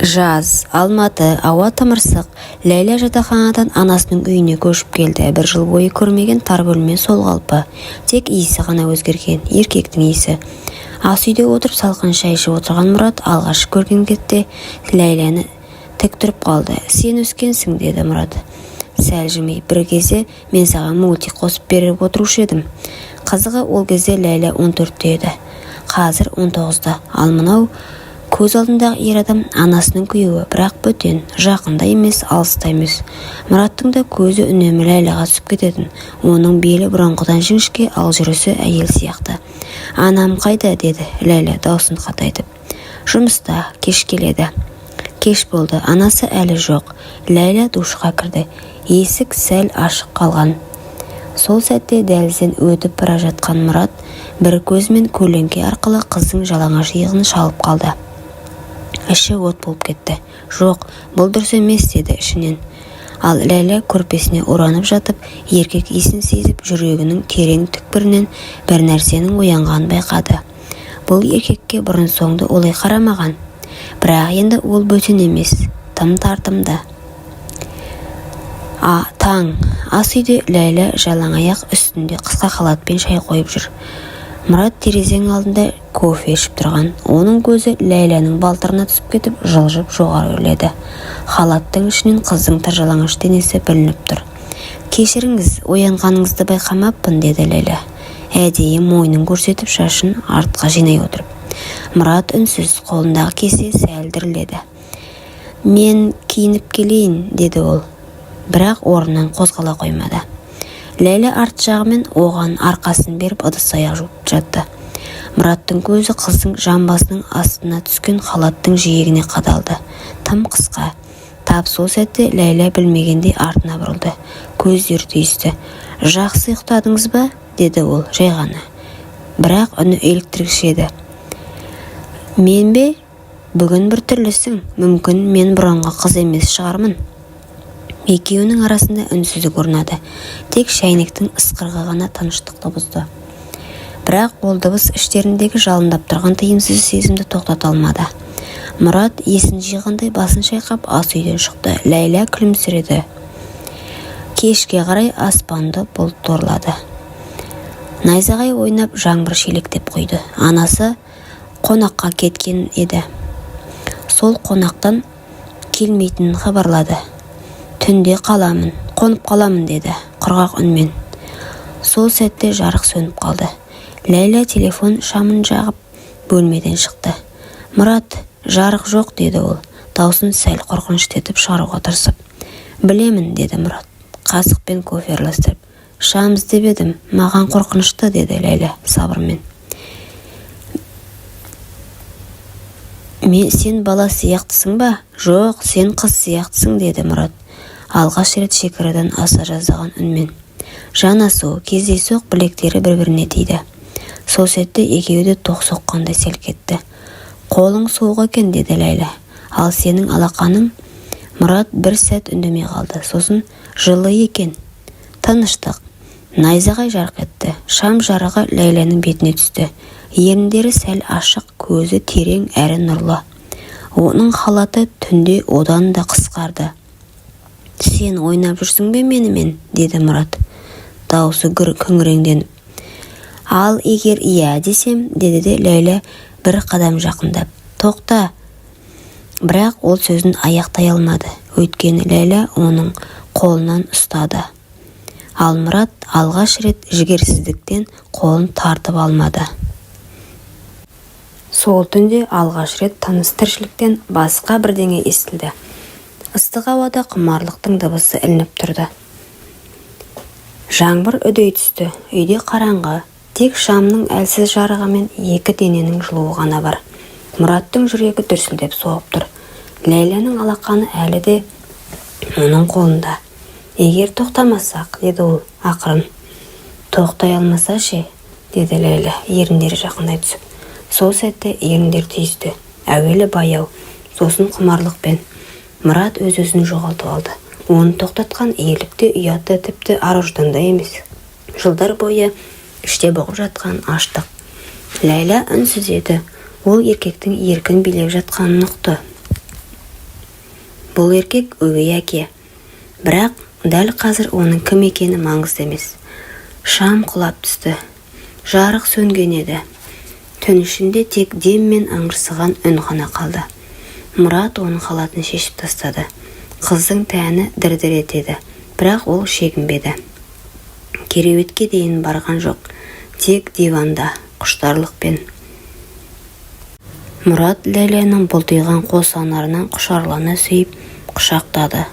Жаз, Алматы, ауа тымырсық. Ләйлә жатақханадан анасының үйіне көшіп келді. Бір жыл бойы көрмеген тар бөлме сол қалпы. Тек иісі ғана өзгерген, еркектің иісі. Ас үйде отырып салқын шай ішіп отырған Мұрат алғаш көрген кетте Ләйләні тік тұрып қалды. Сен өскенсің, деді Мұрат. Сәл жымиып, бір кезде мен саған мультик қосып беріп отырушы едім. Қызығы, ол кезде Ләйлә 14-те еді. Қазір 19-да. Ал мынау көз алдындағы ер адам анасының күйеуі, бірақ бөтен, жақында емес, алыста емес. Мұраттың да көзі үнемі Ләйләға түсіп кететін. Оның белі бұрынғыдан жіңішке, ал жүрісі әйел сияқты. Анам қайда, деді Ләйлә даусын қатайтып. Жұмыста, кеш келеді. Кеш болды, анасы әлі жоқ. Ләйлә душқа кірді. Есік сәл ашық қалған. Сол сәтте дәлізден өтіп бара жатқан Мұрат бір көзімен көлеңке арқылы қыздың жалаңаш иығын шалып қалды. Іші от болып кетті. Жоқ, бұл дұрыс емес, деді ішінен. Ал Ләйлә көрпесіне оранып жатып, еркек иісін сезіп, жүрегінің терең түкпірінен бір нәрсенің оянғанын байқады. Бұл еркекке бұрын соңды олай қарамаған. Бірақ енді ол бөтен емес, тым тартымды. Таң. Ас үйде Ләйлә жалаңаяқ үстінде қысқа халатпен шай қойып жүр. Мұрат терезенің алдында кофе ішіп тұрған. Оның көзі Ләйләнің балтырына түсіп кетіп, жылжып жоғары өрледі. Халаттың ішінен қыздың тыржалаңаш денесі білініп тұр. Кешіріңіз, оянғаныңызды байқамаппын, деді Ләйлә. Әдейі мойнын көрсетіп, шашын артқа жинай отырып. Мұрат үнсіз, қолындағы кесе сәл дірілдеді. Мен киініп келейін, деді ол. Бірақ орнынан қозғала қоймады. Ләйлә арт жағымен оған арқасын беріп ыдыс аяқ жуып жатты. Мұраттың көзі қыздың жамбасының астына түскен халаттың жиегіне қадалды. Тым қысқа. Тап сол сәтте Ләйлә білмегендей артына бұрылды. Көздері түйісті. Жақсы ұйықтадыңыз ба? Деді ол жай ғана. Бірақ үні еліктіргіш еді. Мен бе? Бүгін бір түрлісің. Мүмкін мен бұрынғы қыз емес шығармын. Екеуінің арасында үнсіздік орнады. Тек шәйнектің ысқырығы ғана тыныштықты бұзды. Бірақ ол дыбыс іштеріндегі жалындап тұрған тыйымсыз сезімді тоқтата алмады. Мұрат есін жиғандай басын шайқап ас үйден шықты. Ләйлә күлімсіреді. Кешке қарай аспанды бұлт торлады. Найзағай ойнап жаңбыр шелектеп құйды. Анасы қонаққа кеткен еді. Сол қонақтан келмейтінін хабарлады. Түнде қаламын, қонып қаламын, деді құрғақ үнмен. Сол сәтте жарық сөніп қалды. Ләйлә телефон шамын жағып бөлмеден шықты. Мұрат, жарық жоқ, деді ол, даусын сәл қорқыныштетіп шығаруға тырысып. Білемін, деді Мұрат, қасықпен кофе араластырып. Шам іздеп едім, маған қорқынышты, деді Ләйлә сабырмен. Сен бала сияқтысың ба? Жоқ, сен қыз сияқтысың, деді Мұрат. Алғаш рет шекарадан аса жаздаған үнмен. Жанасу, кездейсоқ білектері бір-біріне тиді. Сол сәтте екеуі тоқ соққандай селк етті. Қолың суық екен, деді Ләйлә. Ал сенің алақаның? Мұрат бір сәт үндемей қалды. Сосын жылы екен. Тыныштық. Найзағай жарқ етті. Шам жарығы Ләйләнің бетіне түсті. Еріндері сәл ашық, көзі терең әрі нұрлы. Оның халаты түнде одан да қысқарды. Сен ойнап жүрсің бе менімен, деді Мұрат. Даусы күңіреңденіп. Ал егер иә десем, деді де Ләйлә бір қадам жақындап. Тоқта. Бірақ ол сөзін аяқтай алмады. Өйткені Ләйлә оның қолынан ұстады. Ал Мұрат алғаш рет жігерсіздіктен қолын тартып алмады. Сол түнде алғаш рет тыныс тіршіліктен басқа бірдеңе естілді. Ыстық ауада құмарлықтың дыбысы ілініп тұрды. Жаңбыр үдей түсті. Үйде қараңғы. Тек шамның әлсіз жарығымен екі дененің жылуы ғана бар. Мұраттың жүрегі дүрсілдеп соғып тұр. Ләйләнің алақаны әлі де оның қолында. Егер тоқтамасақ, деді ол ақырын. Тоқтай алмаса ше, деді Ләйлә, еріндері жақындай түсіп. Сол сәтте еріндер түйісті. Әуелі баяу, сосын құмарлықпен. Мұрат өз-өзін жоғалтып алды. Оны тоқтатқан иелікте ұятты тіпті ар-ұжданда емес. Жылдар бойы іште бұғып жатқан аштық. Ләйлә үнсіз еді. Ол еркектің еркін билеп жатқанын ұқты. Бұл еркек өгей әке. Бірақ дәл қазір оның кім екені маңызды емес. Шам құлап түсті. Жарық сөнген еді. Түн ішінде тек дем мен ыңырсыған үн ғана қалды. Мұрат оның халатын шешіп тастады. Қыздың тәні дір-дір етеді, бірақ ол шегінбеді. Кереуетке дейін барған жоқ, тек диванда, құштарлықпен. Мұрат Ләйләнің бұлтиған қос анарынан құшарлана сүйіп құшақтады.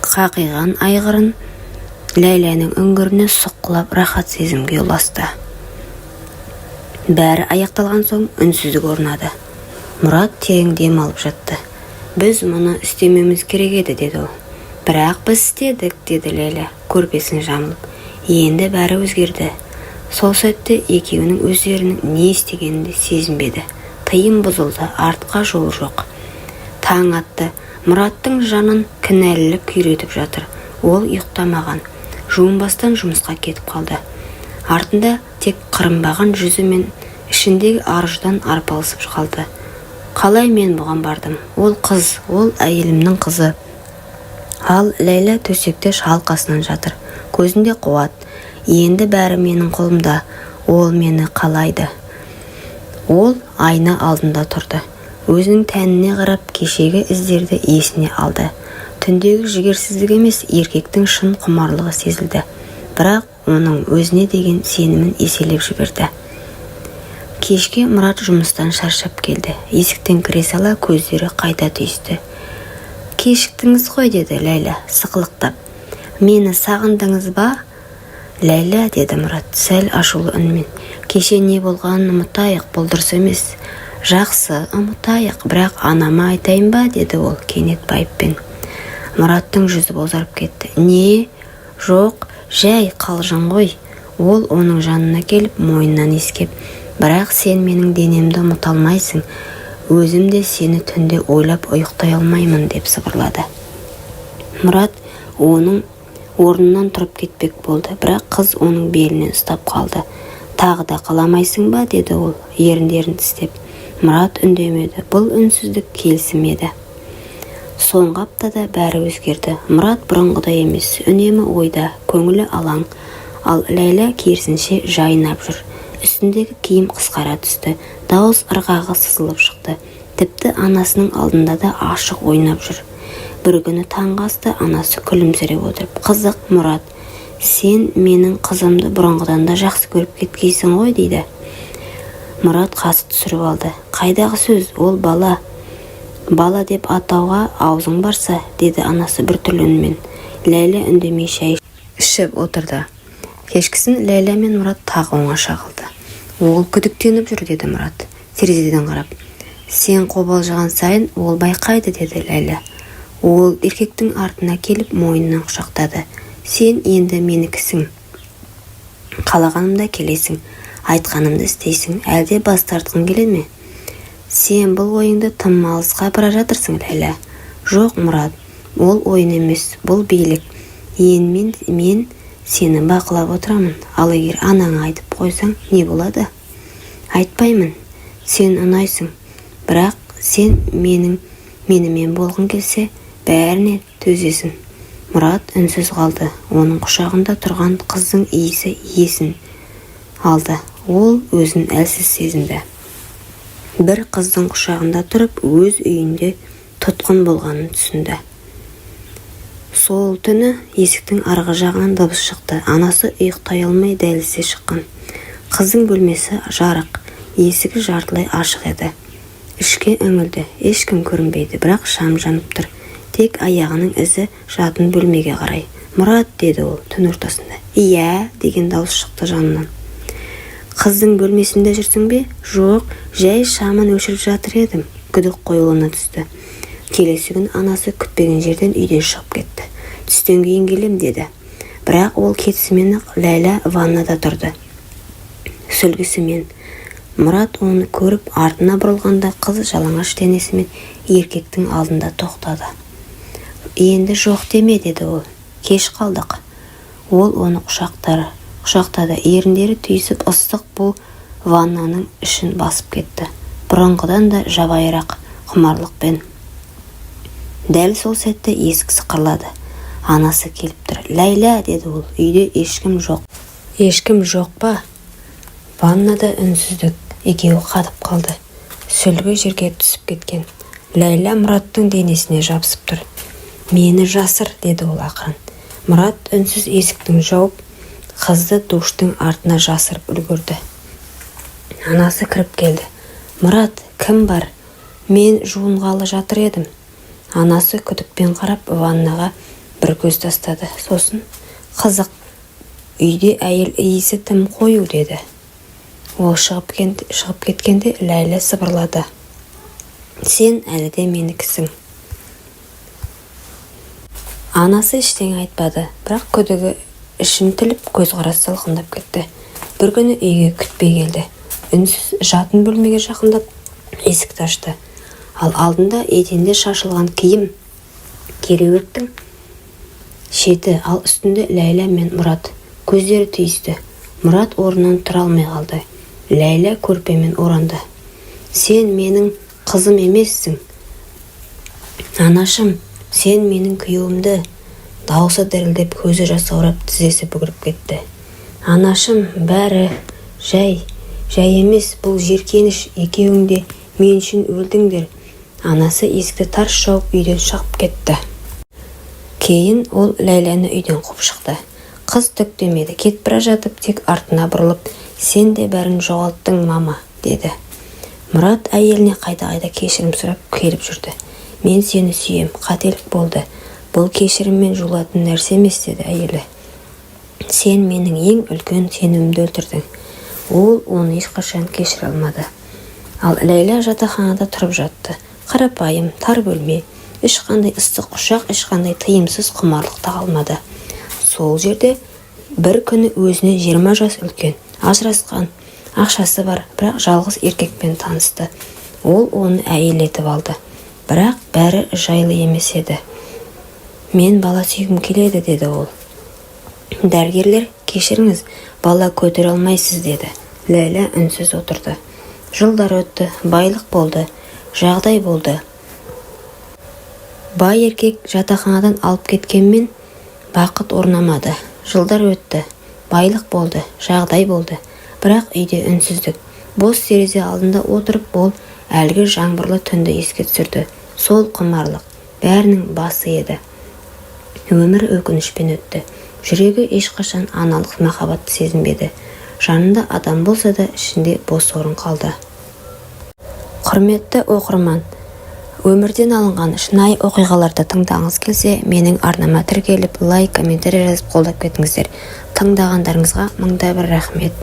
Қақиған айғырын Ләйләнің үңгіріне сұққылап рахат сезімге ұласты. Бәрі аяқталған соң үнсіздік орнады. Мұрат терең дем алып жатты. Біз мұны істемеміз керек еді, деді ол. Бірақ біз істедік, деді Ләйлә, көрпесін жамылып. Енді бәрі өзгерді. Сол сәтте екеуінің өздерінің не істегенін сезінбеді. Тыйым бұзылды, артқа жол жоқ. Таң атты. Мұраттың жанын кінәлілік күйретіп жатыр. Ол ұйықтамаған. Жуынбастан жұмысқа кетіп қалды. Артында тек қырынбаған жүзі мен ішіндегі арыждан арпалысып қалды. Қалай мен бұған бардым? Ол қыз, ол әйелімнің қызы. Ал Ләйлә төсекте шалқасынан жатыр. Көзінде қуат. Енді бәрі менің қолымда. Ол мені қалайды. Ол айна алдында тұрды. Өзінің тәніне қарап кешегі іздерді есіне алды. Түндегі жігерсіздік емес, еркектің шын құмарлығы сезілді. Бірақ оның өзіне деген сенімін еселеп жіберді. Кешке Мұрат жұмыстан шаршап келді. Есіктен кіре сала көздері қайта түйісті. Кешіктіңіз ғой, деді Ләйлә сықылықтап. Мені сағындыңыз ба? Ләйлә, деді Мұрат сәл ашулы үнмен. Кеше не болғанын ұмытайық, бұл дұрыс емес. Жақсы, ұмытайық, бірақ анама айтайын ба, деді ол кенет байыппен. Мұраттың жүзі бозарып кетті. Не? Жоқ, жай қалжың ғой. Ол оның жанына келіп мойнынан иіскеп, бірақ сен менің денемді ұмыта алмайсың. Өзім де сені түнде ойлап ұйықтай алмаймын, деп сыбырлады. Мұрат оның орнынан тұрып кетпек болды, бірақ қыз оның белінен ұстап қалды. Тағы да қаламайсың ба, деді ол еріндерін тістеп. Мұрат үндемеді. Бұл үнсіздік келісім еді. Соңғы аптада бәрі өзгерді. Мұрат бұрынғыдай емес, үнемі ойда, көңілі алаң. Ал Ләйлә керісінше жайнап жүр. Үстіндегі киім қысқара түсті. Дауыс ырғағы сызылып шықты. Тіпті анасының алдында да ашық ойнап жүр. Бір күні таңғы асты анасы күлімсіреп отырып, қызық, Мұрат, сен менің қызымды бұрынғыдан да жақсы көріп кеткейсің ғой, дейді. Мұрат қасы түсіріп алды. Қайдағы сөз, ол бала. Бала деп атауға аузың барса, деді анасы бір түрлі үнмен. Ләйлә үндемей шай ішіп отырды. Кешкісін Ләйлә мен Мұрат тағы оңаша қалды. Ол күдіктеніп жүр, деді Мұрат терезеден қарап. Сен қобалжыған сайын ол байқайды, деді Ләйлә. Ол еркектің артына келіп мойнынан құшақтады. Сен енді менікісің. Қалағанымда келесің, айтқанымды істейсің, әлде бас тартқың келе ме? Сен бұл ойыңды тым алысқа бара жатырсың, Ләйлә. Жоқ, Мұрат, ол ойын емес, бұл билік. Мен сені бақылап отырамын. Ал егер анаңа айтып қойсаң, не болады? Айтпаймын. Сен ұнайсың. Бірақ сен менімен болғың келсе, бәріне төзесің. Мұрат үнсіз қалды. Оның құшағында тұрған қыздың иісі есін алды. Ол өзін әлсіз сезінді. Бір қыздың құшағында тұрып, өз үйінде тұтқын болғанын түсінді. Сол түні есіктің арғы жағынан дыбыс шықты. Анасы ұйықтай алмай дәлізге шыққан. Қыздың бөлмесі жарық, есігі жартылай ашық еді. Ішке үңілді, ешкім көрінбейді, бірақ шам жанып тұр. Тек аяғының ізі жатын бөлмеге қарай. Мұрат, деді ол түн ортасында. Иә, деген дауыс шықты жанынан. Қыздың бөлмесінде жүрсің бе? Жоқ, жай шамын өшіріп жатыр едім. Күдік қоюлана түсті. Келесі күн анасы күтпеген жерден үйден шығып кетті. Түстен кейін келем, деді. Бірақ ол кетісімен-ақ Ләйлә ваннада тұрды. Сүлгісімен. Мұрат оны көріп артына бұрылғанда қыз жалаңаш денесімен еркектің алдында тоқтады. Енді жоқ деме, деді ол. Кеш қалдық. Ол оны құшақтады. Еріндері түйісіп ыстық бұл ваннаның ішін басып кетті. Бұрынғыдан да жабайырақ құмарлықпен. Дәл сол сәтте есік сықырлады. Анасы келіп тұр. «Ләйла», деді ол, «үйде ешкім жоқ». «Ешкім жоқ па?» Ваннада үнсіздік. Екеуі қатып қалды. Сүлгі жерге түсіп кеткен. Ләйла Мұраттың денесіне жабысып тұр. «Мені жасыр», деді ол ақырын. Мұрат үнсіз есіктің жауып, қызды душтың артына жасырып үлгірді. Анасы кіріп келді. «Мұрат, кім бар? Мен жуынғалы жатыр едім». Анасы күдікпен қарап ваннаға бір көз тастады. Сосын, «Қызық, үйде әйел иісі тым қою», деді. Ол шығып кеткенде Ләйлә сыбырлады. «Сен әлі де менікісің». Анасы ештеңе айтпады, бірақ күдігі ішін тіліп көзқарас салқындап кетті. Бір күні үйге күтпей келді. Үнсіз жатын бөлмеге жақындап есікті ашты. Ал алдында еденде шашылған киім, кереуеттің шеті, ал үстінде Ләйла мен Мұрат. Көздері түйісті. Мұрат орнынан тұра алмай қалды. Ләйла көрпемен оранды. «Сен менің қызым емессің. Анашым, сен менің күйеуімді». Дауысы дірілдеп, көзі жасаурап, тізесі бүгіріп кетті. «Анашым, бәрі жай емес, бұл жеркеніш, екеуің де мен үшін өлдіңдер». Анасы есікті тарс жауып үйден шығып кетті. Кейін ол Ләйләні үйден қуып шықты. Қыз түк демеді, кетіп бара жатып тек артына бұрылып, «Сен де бәрін жоғалттың, мама», деді. Мұрат әйеліне қайта-қайта кешірім сұрап келіп жүрді. «Мен сені сүйем, қателік болды. Бұл кешіріммен жуылатын нәрсе емес», деді әйелі. «Сен менің ең үлкен сенімімді өлтірдің». Ол оны ешқашан кешіре алмады. Ал Ләйла жатақханада тұрып жатты. Қарапайым, тар бөлме, ешқандай ыстық құшақ, ешқандай тыйымсыз құмарлық тағылмады. Сол жерде бір күні өзіне 20 жас үлкен, ажырасқан, ақшасы бар, бірақ жалғыз еркекпен танысты. Ол оны әйел етіп алды. Бірақ бәрі жайлы емес еді. «Мен бала сүйгім келеді», деді ол. «Дәрігерлер, кешіріңіз, бала көтере алмайсыз», деді. Ләйла үнсіз отырды. Жылдар өтті, байлық болды, жағдай болды. Бай еркек жатақханадан алып кеткенмен бақыт орнамады. Жылдар өтті, байлық болды, жағдай болды. Бірақ үйде үнсіздік. Бос терезе алдында отырып, ол әлгі жаңбырлы түнді еске түсірді. Сол құмарлық бәрінің басы еді. Өмір өкінішпен өтті. Жүрегі ешқашан аналық махаббатты сезінбеді. Жанында адам болса да ішінде бос орын қалды. Құрметті оқырман, өмірден алынған шынайы оқиғаларды тыңдағыңыз келсе, менің арнама тіркеліп, лайк, комментарий жазып қолдап кетіңіздер. Тыңдағандарыңызға мыңда бір рахмет.